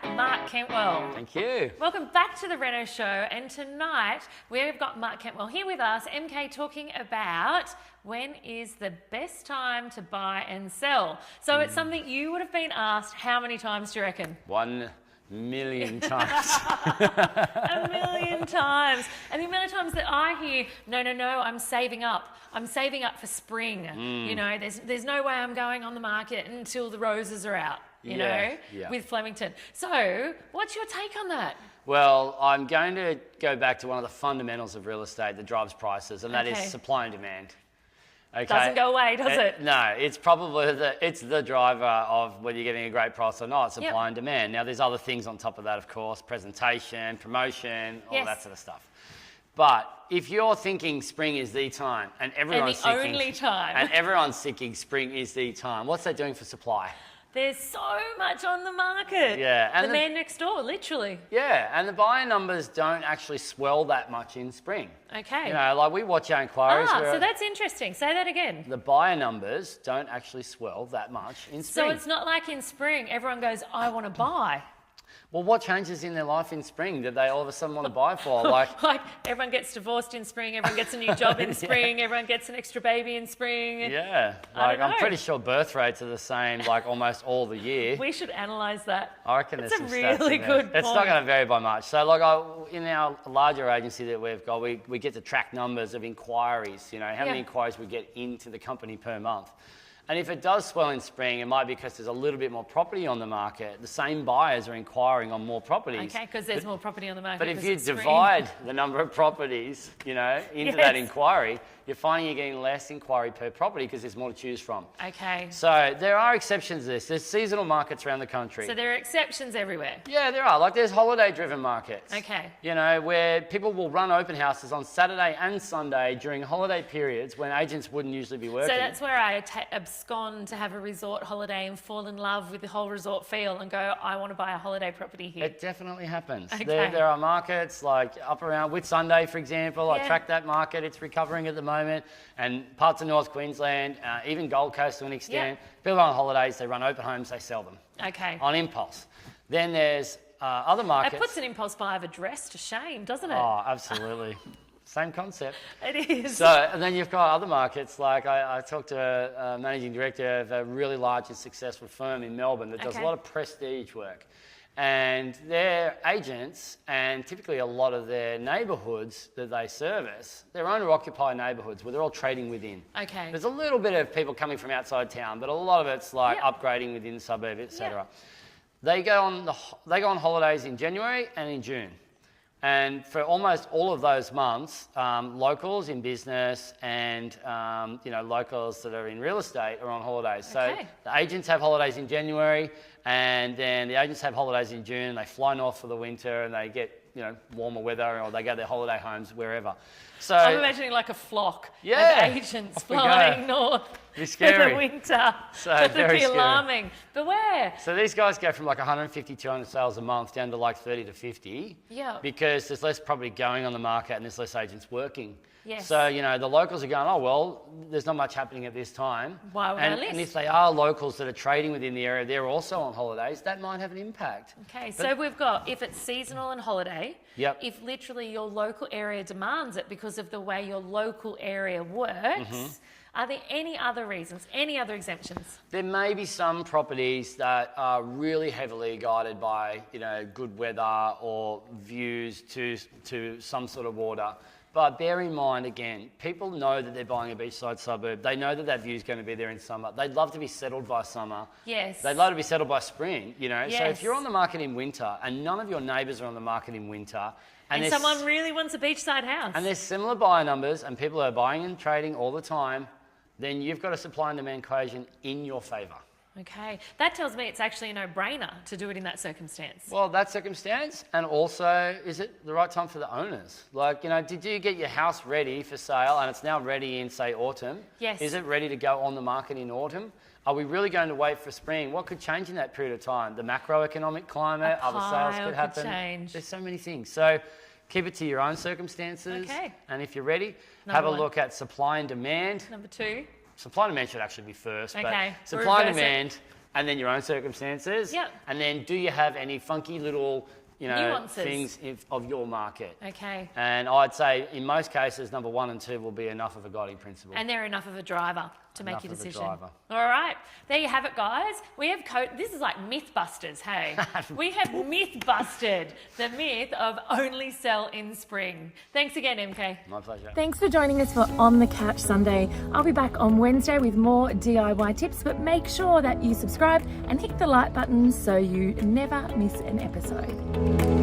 back, Mark Kentwell. Thank you. Welcome back to the Reno Show, and tonight we've got Mark Kentwell here with us, MK, talking about when is the best time to buy and sell. So it's something you would have been asked how many times, do you reckon? 1 million times. A million times. And the amount of times that I hear, no, I'm saving up. I'm saving up for spring. You know, there's no way I'm going on the market until the roses are out, you know, with Flemington. So what's your take on that? Well, I'm going to go back to one of the fundamentals of real estate that drives prices, and that is supply and demand. Okay. Doesn't go away, does it? No, it's probably the driver of whether you're getting a great price or not, supply and demand. Now, there's other things on top of that, of course, presentation, promotion, all that sort of stuff. But if you're thinking spring is the time, and everyone's thinking spring is the time, what's that doing for supply? There's so much on the market. Yeah. And the man next door, literally. Yeah, and the buyer numbers don't actually swell that much in spring. Okay. You know, like we watch our inquiries. So that's interesting. Say that again. The buyer numbers don't actually swell that much in spring. So it's not like in spring, everyone goes, I want to buy. Well, what changes in their life in spring that they all of a sudden want to buy for? Like everyone gets divorced in spring, everyone gets a new job in spring, everyone gets an extra baby in spring. Yeah, like I'm pretty sure birth rates are the same like almost all the year. We should analyse that. I reckon it's there's some a really stats good point. It's not going to vary by much. So like in our larger agency that we've got, we get to track numbers of inquiries, you know, how many inquiries we get into the company per month. And if it does swell in spring, it might be because there's a little bit more property on the market. The same buyers are inquiring on more properties. Okay, because there's more property on the market. But if you divide the number of properties, you know, into that inquiry, you're finding you're getting less inquiry per property because there's more to choose from. Okay. So there are exceptions to this. There's seasonal markets around the country. So there are exceptions everywhere. Yeah, there are. Like there's holiday-driven markets. Okay. You know, where people will run open houses on Saturday and Sunday during holiday periods when agents wouldn't usually be working. So that's where I abscond to have a resort holiday and fall in love with the whole resort feel and go, I want to buy a holiday property here. It definitely happens. Okay. There are markets like up around Whitsunday, for example. I track that market. It's recovering at the moment. And parts of North Queensland, even Gold Coast to an extent. People on holidays, they run open homes, they sell them. Okay. On impulse. Then there's other markets. It puts an impulse buy of a dress to shame, doesn't it? Oh, absolutely. Same concept. It is. So, and then you've got other markets, like I talked to a managing director of a really large and successful firm in Melbourne that does a lot of prestige work. And their agents, and typically a lot of their neighbourhoods that they service, they're owner-occupied neighbourhoods where they're all trading within. Okay. There's a little bit of people coming from outside town, but a lot of it's like upgrading within the suburb, etc. They go on holidays in January and in June. And for almost all of those months, locals in business and locals that are in real estate are on holidays. So the agents have holidays in January, and then the agents have holidays in June. They fly north for the winter, and they get warmer weather, or they go to their holiday homes wherever. So I'm imagining like a flock of agents flying north for the winter. So that would be alarming. Beware. So these guys go from like 150, 200 sales a month down to like 30 to 50. Yeah. Because there's less property going on the market and there's less agents working. Yes. So, the locals are going, oh, well, there's not much happening at this time. Why would I list? And if they are locals that are trading within the area, they're also on holidays, that might have an impact. Okay, so we've got, if it's seasonal and holiday, if literally your local area demands it because of the way your local area works, are there any other reasons, any other exemptions? There may be some properties that are really heavily guided by, good weather or views to some sort of water. But bear in mind, again, people know that they're buying a beachside suburb. They know that view is going to be there in summer. They'd love to be settled by summer. Yes. They'd love to be settled by spring, Yes. So if you're on the market in winter and none of your neighbours are on the market in winter... And someone really wants a beachside house. And there's similar buyer numbers and people are buying and trading all the time, then you've got a supply and demand equation in your favour. Okay, that tells me it's actually a no-brainer to do it in that circumstance. Well, that circumstance, and also, is it the right time for the owners? Like, did you get your house ready for sale and it's now ready in, say, autumn? Yes. Is it ready to go on the market in autumn? Are we really going to wait for spring? What could change in that period of time? The macroeconomic climate, other sales could happen. Change. There's so many things. So keep it to your own circumstances. Okay. And if you're ready, Number have a one. look at supply and demand. Number two. Supply and demand should actually be first. Okay. But supply and demand, and then your own circumstances. Yep. And then do you have any funky little, Nuances. things of your market? Okay. And I'd say in most cases, number 1 and 2 will be enough of a guiding principle. And they're enough of a driver to make your Enough of a decision. driver. All right. There you have it, guys. We have this is like Mythbusters, hey? We have myth-busted the myth of only sell in spring. Thanks again, MK. My pleasure. Thanks for joining us for On the Couch Sunday. I'll be back on Wednesday with more DIY tips, but make sure that you subscribe and hit the like button so you never miss an episode.